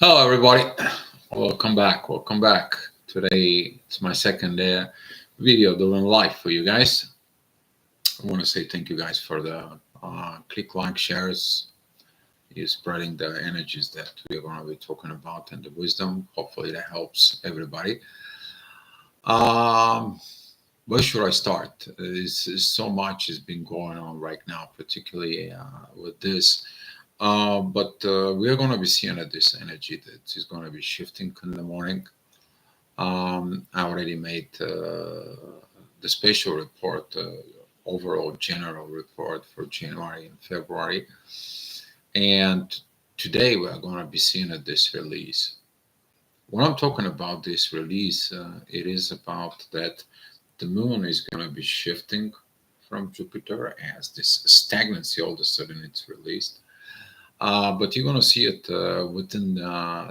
Hello, everybody. Welcome back. Welcome back. Today it's my second video doing live for you guys. I want to say thank you guys for the click, like, shares. You spreading the energies that we're going to be talking about and the wisdom. Hopefully that helps everybody. Um, where should I start? So much has been going on right now, particularly with this. But we are going to be seeing this energy that is going to be shifting in the morning. I already made the special report, overall general report for January and February. And today we are going to be seeing this release. When I'm talking about this release, it is about that the moon is going to be shifting from Jupiter as this stagnancy all of a sudden it's released. But you're going to see it within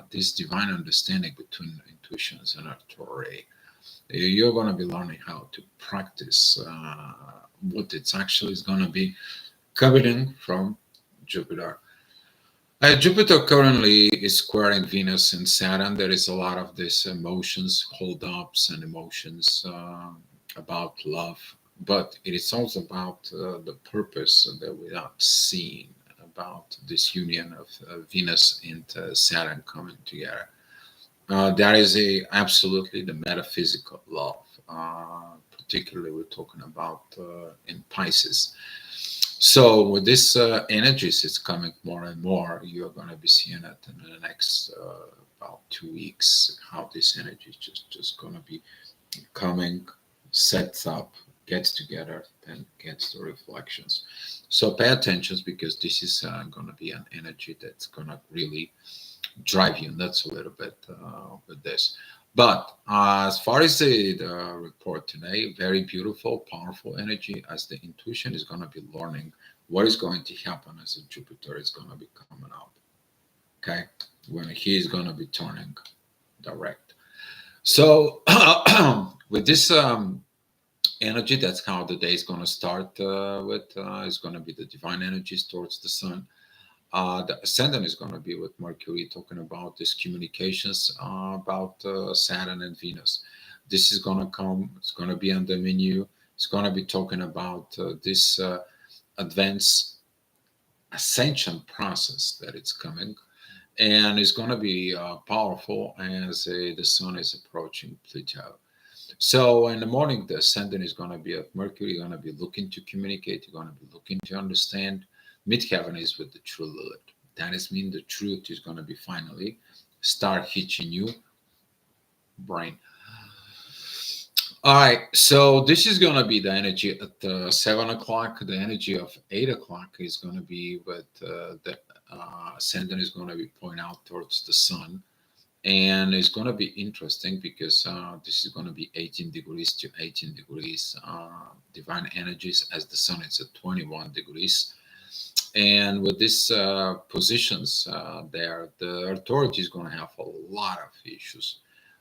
this divine understanding between intuitions and authority. You're going to be learning how to practice what it's actually is going to be coming from Jupiter. Jupiter currently is squaring Venus and Saturn. There is a lot of these emotions, hold-ups, and emotions about love, but it is also about the purpose that we are seeing about this union of Venus and Saturn coming together. That is a absolutely the metaphysical love. Particularly, we're talking about in Pisces. So with this energies, it's coming more and more. You're going to be seeing it in the next about 2 weeks. How this energy is just going to be coming, sets up, gets together, and gets the reflections. So pay attention because this is going to be an energy that's going to really drive you nuts a little bit with this. But as far as the report today, very beautiful, powerful energy as the intuition is going to be learning what is going to happen as the Jupiter is going to be coming up. Okay, when he is going to be turning direct. So with this energy, that's how the day is going to start with. It's going to be the divine energies towards the sun. The ascendant is going to be with Mercury, talking about these communications about Saturn and Venus. This is going to come, it's going to be on the menu. It's going to be talking about this advanced ascension process that it's coming. And it's going to be powerful as the sun is approaching Pluto. So in the morning, the ascendant is going to be at Mercury. You're going to be looking to communicate. You're going to be looking to understand. Midheaven is with the true Lilith. That is mean the truth is going to be finally start hitting you brain. All right, so this is going to be the energy at 7 o'clock. The energy of 8 o'clock is going to be with the ascendant is going to be pointing out towards the sun. And it's going to be interesting because this is going to be 18 degrees to 18 degrees divine energies as the sun is at 21 degrees. And with these positions there, the authority is going to have a lot of issues.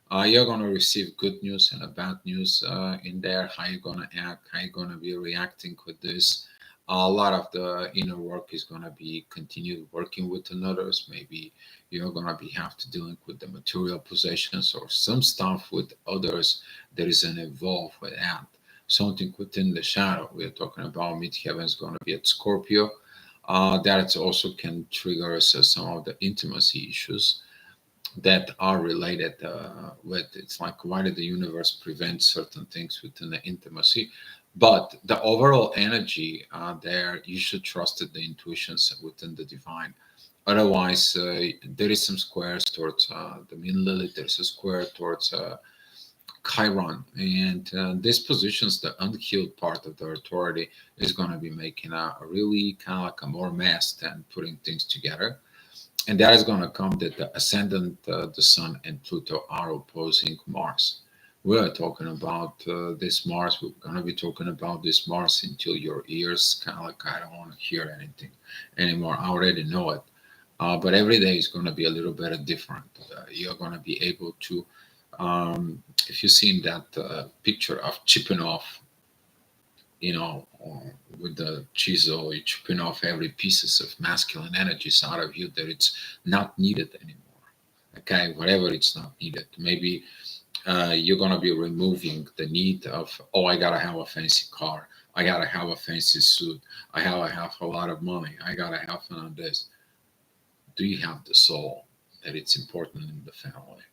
You're going to receive good news and a bad news in there. How you're going to act, how you're going to be reacting with this. A lot of the inner work is going to be continued working with others. Maybe you're going to be have to dealing with the material possessions or some stuff with others that is involved with that. Something within the shadow. We're talking about midheaven is going to be at Scorpio. That also can trigger some of the intimacy issues that are related with it's like why did the universe prevent certain things within the intimacy, but the overall energy there you should trust the intuitions within the divine. Otherwise there is some squares towards the mean Lilith, there's a square towards Chiron, and this positions the unhealed part of the authority is going to be making a really kind of like a more mess than putting things together. And that is going to come that the ascendant, the sun, and Pluto are opposing Mars. We are talking about this Mars. We're going to be talking about this Mars until your ears kind of like I don't want to hear anything anymore. I already know it. But every day is going to be a little bit different. You're going to be able to, if you've seen that picture of chipping off, with the chisel, you're chipping off every pieces of masculine energies out of you that it's not needed anymore. Okay, whatever it's not needed. Maybe you're going to be removing the need of, oh, I got to have a fancy car. I got to have a fancy suit. I have a lot of money. I got to have fun on this. Do you have the soul that it's important in the family?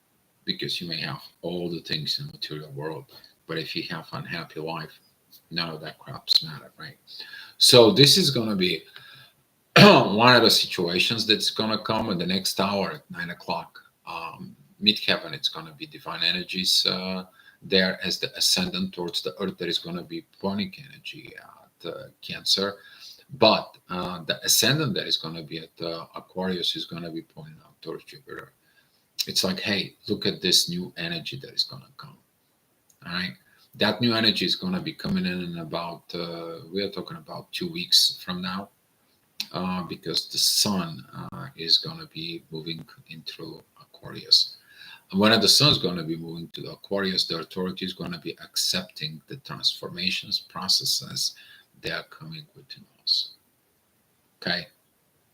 Because you may have all the things in the material world, but if you have unhappy life, none of that crap's matter, right? So this is going to be one of the situations that's going to come in the next hour at 9 o'clock. Midheaven, it's going to be divine energies there as the ascendant towards the earth. There is going to be ponic energy at Cancer, but the ascendant that is going to be at Aquarius is going to be pointing out towards Jupiter. It's like, hey, look at this new energy that is going to come. All right. That new energy is going to be coming in about, we are talking about 2 weeks from now, because the sun is going to be moving into Aquarius. And when the sun is going to be moving to the Aquarius, the authority is going to be accepting the transformations, processes that are coming within us. Okay.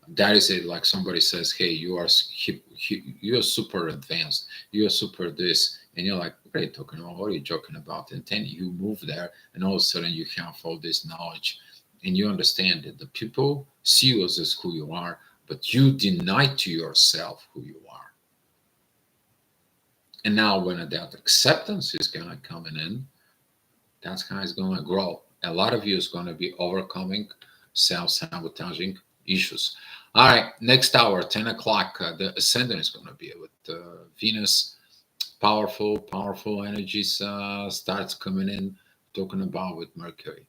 That is it. Like somebody says, hey, you are super advanced, you are super this, and you're like, what are you talking about, what are you joking about? And then you move there, and all of a sudden you have all this knowledge, and you understand that the people see you as who you are, but you deny to yourself who you are. And now when that acceptance is going to come in, that's how it's going to grow. A lot of you is going to be overcoming self-sabotaging issues. All right, next hour, 10 o'clock, the ascendant is going to be with Venus. Powerful energies starts coming in, talking about with Mercury.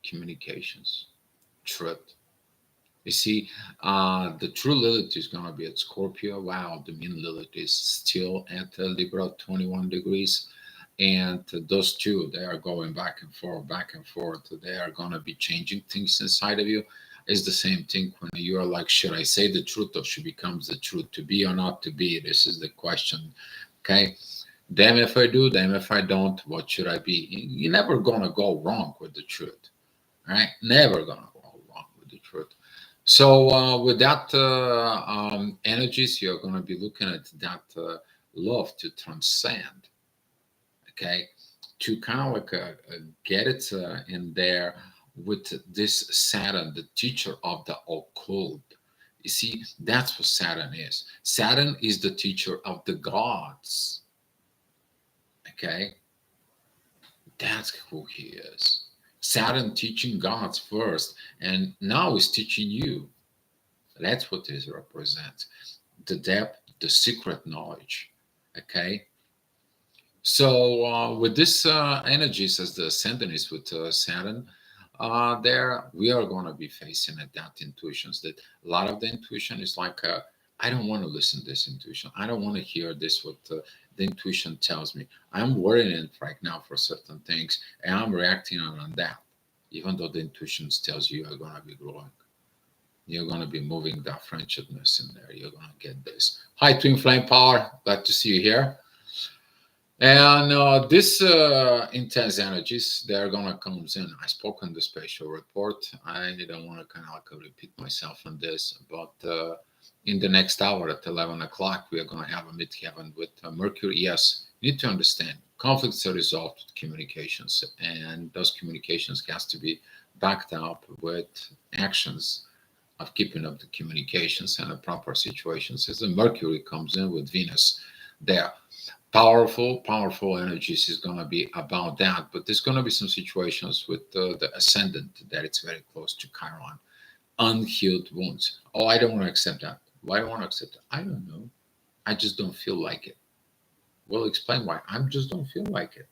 Communications, truth. You see, the true Lilith is going to be at Scorpio. Wow, the mean Lilith is still at Libra, 21 degrees. And those two, they are going back and forth, back and forth. They are going to be changing things inside of you. It's the same thing when you are like, should I say the truth or should becomes the truth? To be or not to be? This is the question. Okay. Damn if I do, damn if I don't. What should I be? You're never going to go wrong with the truth. Right? Never going to go wrong with the truth. So with that energies, you're going to be looking at that love to transcend. Okay, to kind of like get it in there with this Saturn, the teacher of the occult. You see, that's what Saturn is. Saturn is the teacher of the gods. Okay, that's who he is. Saturn teaching gods first, and now is teaching you. That's what this represents: the depth, the secret knowledge. Okay. So with this energies as the ascendant is with Saturn, there we are going to be facing at that intuitions that a lot of the intuition is like, I don't want to listen to this intuition. I don't want to hear this what the intuition tells me. I'm worrying right now for certain things, and I'm reacting on that, even though the intuition tells you you're going to be growing. You're going to be moving that friendshipness in there. You're going to get this. Hi, Twin Flame Power. Glad to see you here. And this intense energies, they're gonna come in. I spoke on the spatial report. I don't want to kind of like repeat myself on this, but in the next hour at 11 o'clock, we are gonna have a midheaven with Mercury. Yes, you need to understand conflicts are resolved with communications, and those communications has to be backed up with actions of keeping up the communications and the proper situations. As the Mercury comes in with Venus there, powerful energies is going to be about that, but there's going to be some situations with the ascendant that it's very close to Chiron. Unhealed wounds. Oh, I don't want to accept that. Why don't I want to accept it? I don't know. I just don't feel like it. Well, explain why. I just don't feel like it.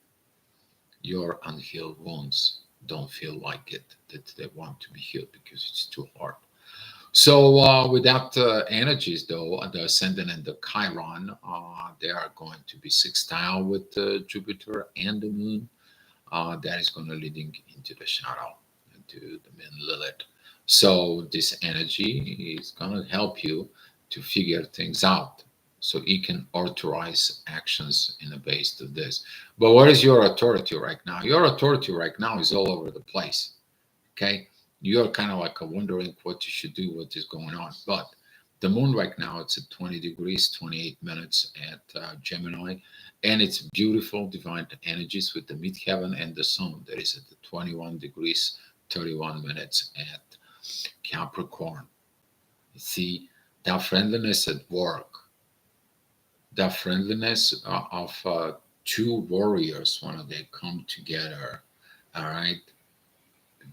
Your unhealed wounds don't feel like it, that they want to be healed because it's too hard. So with that energies, though, the ascendant and the Chiron, they are going to be sextile with Jupiter and the Moon. That is going to leading into the shadow, into the main Lilith. So this energy is going to help you to figure things out, so you can authorize actions in the base of this. But what is your authority right now? Your authority right now is all over the place. Okay, you're kind of like wondering what you should do, what is going on. But The moon right now, it's at 20 degrees, 28 minutes at Gemini, and it's beautiful divine energies with the midheaven and the sun that is at the 21 degrees, 31 minutes at Capricorn. You see, that friendliness at work, that friendliness of two warriors when they come together, all right?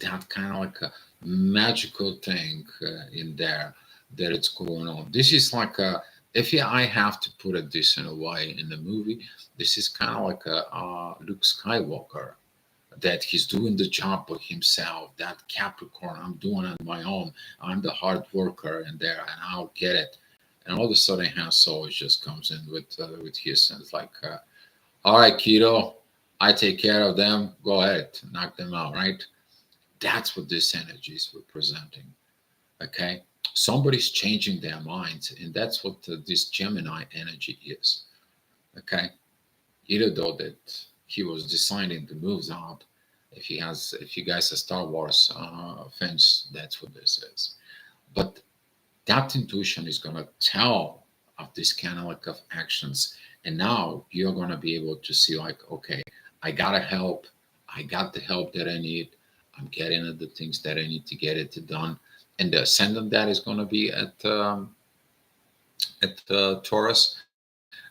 That kind of like a magical thing in there that it's going on. This is like a, if I have to put it this in a way in the movie, this is kind of like a Luke Skywalker, that he's doing the job by himself. That Capricorn, I'm doing it on my own. I'm the hard worker in there, and I'll get it. And all of a sudden, Han Solo just comes in with his, and it's like, all right, Keto, I take care of them. Go ahead, knock them out, right? That's what this energy is representing. Okay, somebody's changing their minds, and that's what this Gemini energy is. Okay, either though that he was deciding the moves out. If you guys are Star Wars fans, that's what this is. But that intuition is gonna tell of this kind of like of actions, and now you're gonna be able to see like, okay, I gotta help. I got the help that I need. I'm getting at the things that I need to get it done. And the ascendant that is going to be at Taurus,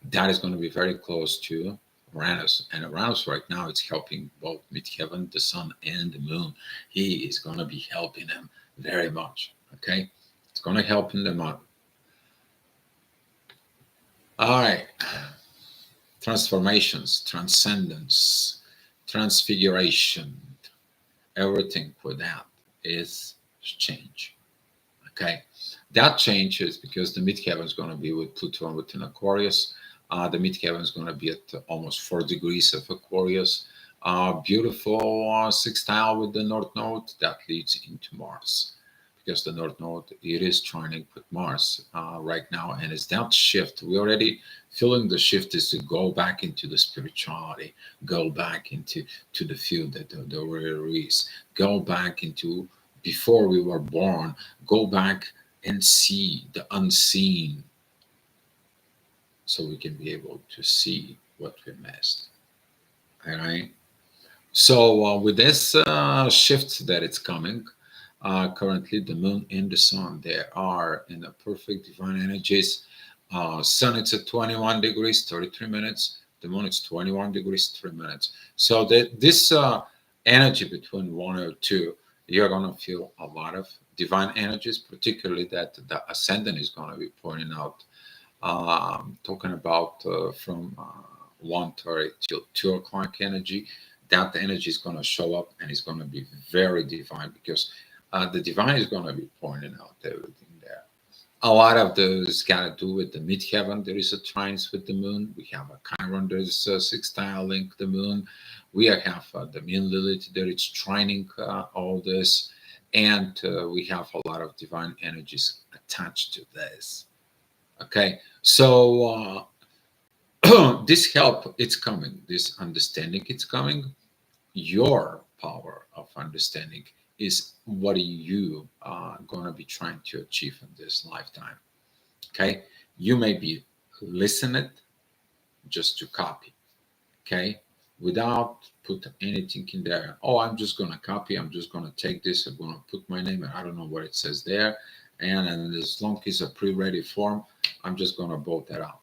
that is going to be very close to Uranus. And Uranus right now, it's helping both midheaven, the sun, and the moon. He is going to be helping them very much. Okay, it's going to help them out. All right, transformations, transcendence, transfiguration. Everything for that is change. Okay, that change is because the midheaven is going to be with Pluto within Aquarius. The midheaven is going to be at almost 4 degrees of Aquarius. Beautiful sextile with the North Node that leads into Mars, because the North Node, it is trining with Mars right now, and it's that shift. We already feeling the shift is to go back into the spirituality, go back into the field that the really is, go back into before we were born, go back and see the unseen, so we can be able to see what we missed. All right. So with this shift that it's coming, currently the moon and the sun, they are in a perfect divine energies. Sun it's at 21 degrees 33 minutes, the moon is 21 degrees 3 minutes. So that this energy between 1 or 2, you're going to feel a lot of divine energies, particularly that the ascendant is going to be pointing out, talking about from 1:30 till 2 o'clock energy. That energy is going to show up, and it's going to be very divine, because the divine is going to be pointing out everything there. A lot of those got to do with the midheaven. There is a trines with the moon. We have a Chiron. There's a sextile link the moon. We have the Moon Lilith that is trining all this, and we have a lot of divine energies attached to this. Okay, so this help, it's coming. This understanding, it's coming. Your power of understanding is what are you going to be trying to achieve in this lifetime. Okay, you may be listening just to copy. Okay, without put anything in there. Oh, I'm just going to copy. I'm just going to take this. I'm going to put my name, and I don't know what it says there. And as long as it's a pre-ready form, I'm just going to bolt that out.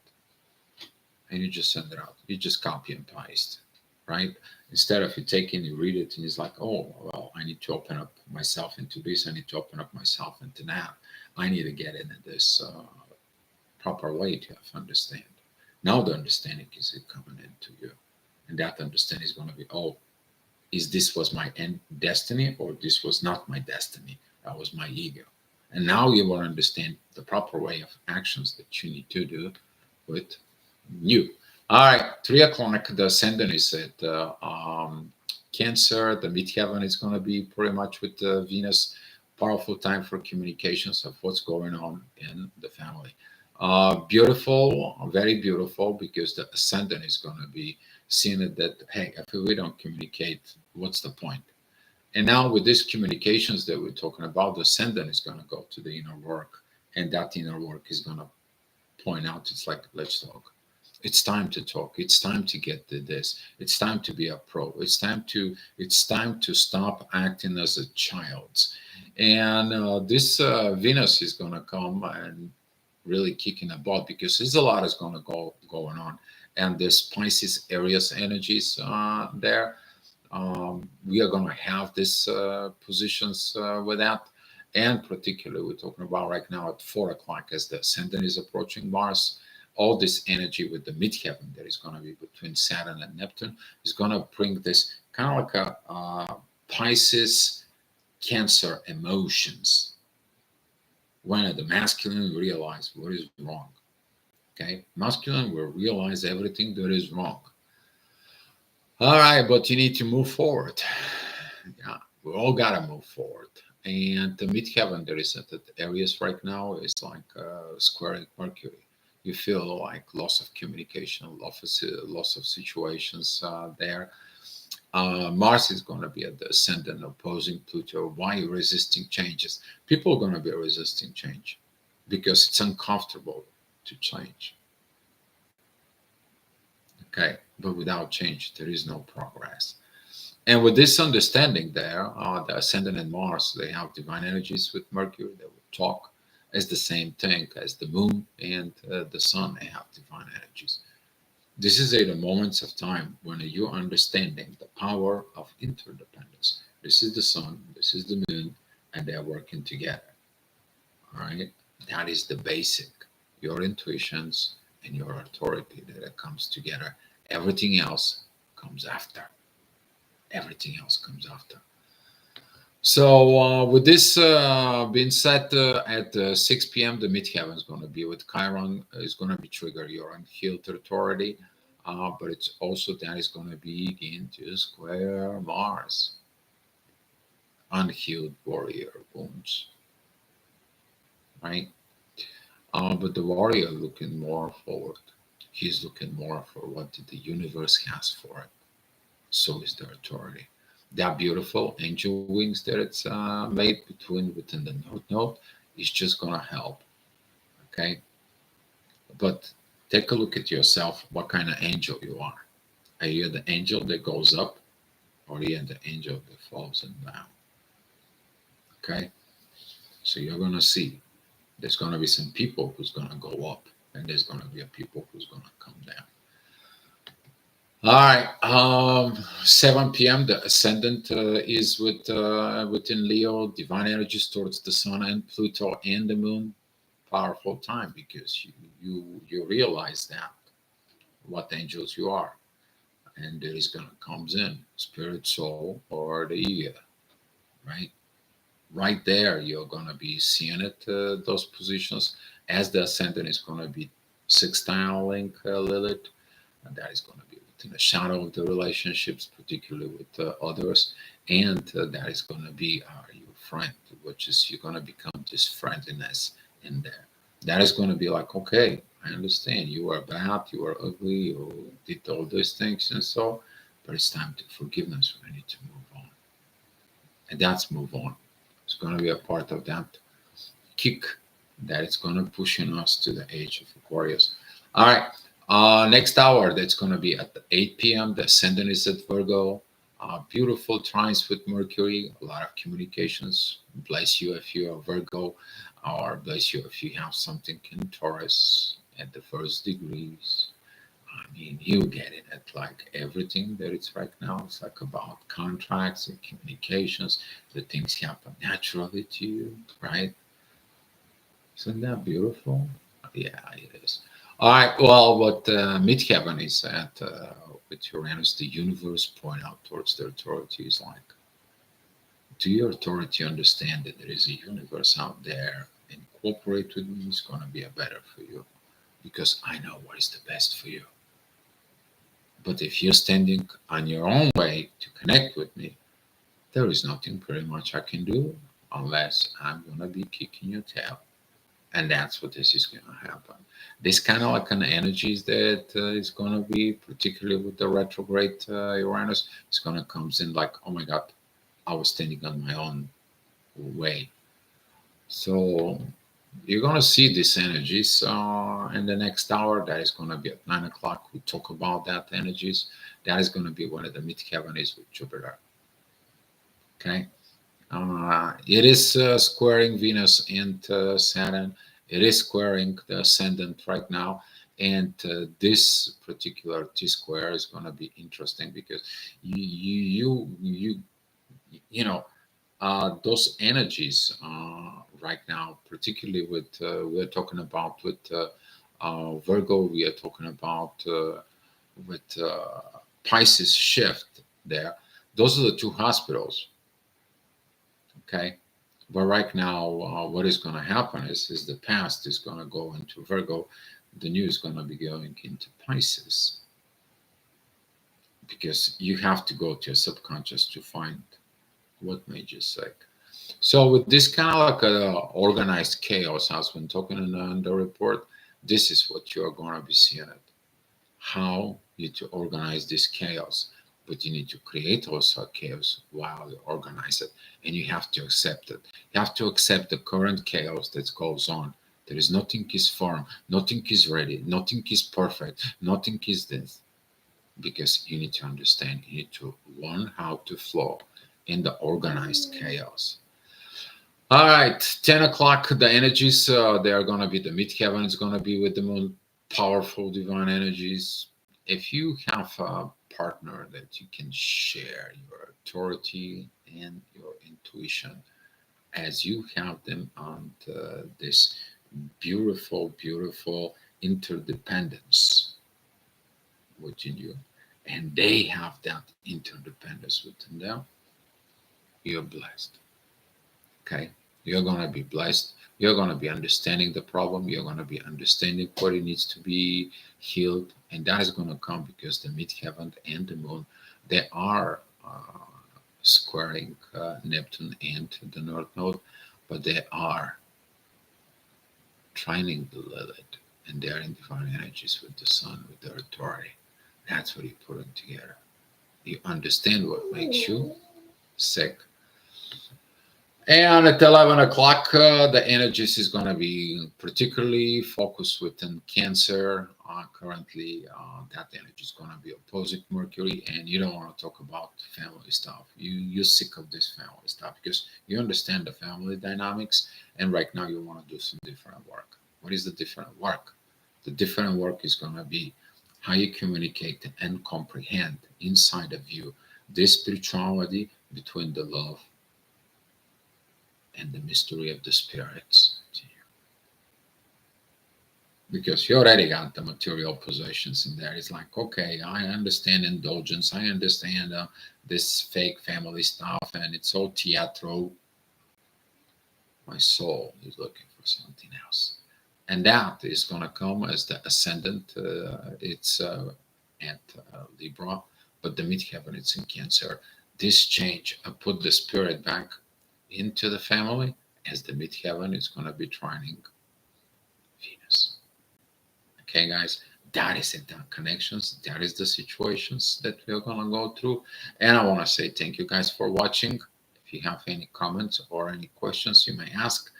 And you just send it out. You just copy and paste, right? Instead of you taking, you read it, and it's like, oh, well, I need to open up myself into this. I need to open up myself into that. I need to get into this proper way to understand. Now the understanding is coming into you. And that understanding is going to be, oh, is this was my end destiny, or this was not my destiny? That was my ego. And now you will understand the proper way of actions that you need to do with you. All right, 3 o'clock, the ascendant is at Cancer. The midheaven is going to be pretty much with Venus. Powerful time for communications of what's going on in the family. Beautiful, very beautiful, because the ascendant is going to be seeing it that, hey, if we don't communicate, what's the point? And now with these communications that we're talking about, the ascendant is going to go to the inner work and that inner work is gonna point out. It's like, let's talk. It's time to talk. It's time to get to this. It's time to be a pro. It's time to stop acting as a child. And this Venus is gonna come and really kicking a butt, because there's a lot is gonna go going on, and there's Pisces Aries energies there. We are going to have these positions with that. And particularly, we're talking about right now at 4 o'clock as the ascendant is approaching Mars. All this energy with the midheaven that is going to be between Saturn and Neptune is going to bring this kind of like a Pisces Cancer emotions, when the masculine realize what is wrong. Okay, masculine will realize everything that is wrong. All right, but you need to move forward. Yeah, we all gotta move forward. And the midheaven there is at the Aries right now is like squaring Mercury. You feel like loss of communication, loss of situations there. Mars is going to be at the ascendant opposing Pluto. Why resisting changes? People are going to be resisting change because it's uncomfortable to change. Okay, but without change, there is no progress. And with this understanding there, the ascendant and Mars, they have divine energies with Mercury. They will talk as the same thing as the moon and the sun. They have divine energies. This is a the moments of time when you're understanding the power of interdependence. This is the sun, this is the moon, and they're working together. All right, that is the basic. Your intuitions and your authority that it comes together. Everything else comes after. Everything else comes after. So, with this being said, at 6 p.m., the midheaven is going to be with Chiron. Is going to be trigger your unhealed authority, but it's also that is going to be into square Mars, unhealed warrior wounds, right? But the warrior looking more forward. He's looking more for what the universe has for it. So is the authority. That beautiful angel wings that it's made within the North Node is just gonna help. Okay, but take a look at yourself. What kind of angel you are? Are you the angel that goes up, or are you the angel that falls down? Okay, so you're gonna see. There's gonna be some people who's gonna go up, and there's gonna be a people who's gonna come down. All right, 7 p.m. The ascendant is within Leo, divine energies towards the sun and Pluto and the moon. Powerful time because you realize that what angels you are, and there is gonna comes in spirit, soul, or the ego, right? Right there, you're gonna be seeing it. Those positions as the ascendant is gonna be sextiling Lilith, and that is going to be within the shadow of the relationships, particularly with others, and that is going to be your friend, which is you're going to become this friendliness in there. That is going to be like, okay, I understand you are bad, you are ugly, you did all these things, and so, but it's time to forgiveness. We need to move on, and that's move on. It's going to be a part of that kick that it's going to pushing us to the age of Aquarius. All right. Next hour, that's going to be at 8 p.m. The ascendant is at Virgo. Beautiful trines with Mercury, a lot of communications. Bless you if you're a Virgo, or bless you if you have something in Taurus at the first degrees. I mean, you get it at like everything that it's right now. It's like about contracts and communications. The things happen naturally to you, right? Isn't that beautiful? Yeah, it is. All right. Well, what midheaven is at with Uranus, the universe point out towards the authority is like, do your authority understand that there is a universe out there and cooperate with me? It's going to be a better for you because I know what is the best for you. But if you're standing on your own way to connect with me, there is nothing very much I can do unless I'm going to be kicking your tail. And that's what this is going to happen. This kind of like an energies that is going to be, particularly with the retrograde Uranus, it's going to comes in like, oh my God, I was standing on my own way. So You're going to see these energies in the next hour. That is going to be at 9 o'clock. We talk about that energies. That is going to be one of the midheaven is with Jupiter. Okay. It is squaring Venus and Saturn. It is squaring the ascendant right now. And this particular T square is going to be interesting because you know, those energies right now, particularly with we're talking about with Virgo, we are talking about with Pisces shift there. Those are the two hospitals, okay? But right now, what is going to happen is the past is going to go into Virgo, the new is going to be going into Pisces because you have to go to your subconscious to find what made you sick. So with this kind of like organized chaos, as been talking in the report, this is what you are going to be seeing it. How you to organize this chaos, but you need to create also chaos while you organize it, and you have to accept it. You have to accept the current chaos that goes on. There is nothing is firm, nothing is ready, nothing is perfect, nothing is this, because you need to understand. You need to learn how to flow in the organized chaos. All right, 10 o'clock, the energies, they are going to be the midheaven is going to be with the moon, powerful divine energies. If you have a partner that you can share your authority and your intuition as you have them on this beautiful, beautiful interdependence within you, and they have that interdependence within them, you're blessed. Okay, you're going to be blessed. You're going to be understanding the problem. You're going to be understanding what it needs to be healed, and that is going to come because the midheaven and the moon, they are squaring Neptune and the north node, but they are trining the Lilith, and they are in divine energies with the sun, with their authority. That's what you put them together. You understand what makes you sick. And at 11 o'clock, the energies is going to be particularly focused within Cancer. Currently, that energy is going to be opposite Mercury, and you don't want to talk about family stuff. You're sick of this family stuff because you understand the family dynamics, and right now you want to do some different work. What is the different work? The different work is going to be how you communicate and comprehend inside of you this spirituality between the love and the mystery of the spirits, because you already got the material possessions in there. It's like, okay, I understand indulgence, I understand this fake family stuff, and it's all theatro. My soul is looking for something else, and that is going to come as the ascendant. It's at Libra, but the midheaven it's in Cancer. This change, I put the spirit back into the family, as the midheaven is going to be trining Venus. Okay, guys, that is it. The connections, that is the situations that we're going to go through. And I want to say thank you guys for watching. If you have any comments or any questions you may ask,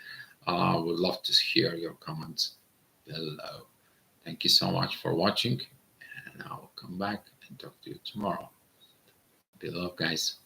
I would love to hear your comments below. Thank you so much for watching, and I will come back and talk to you tomorrow. Be love, guys.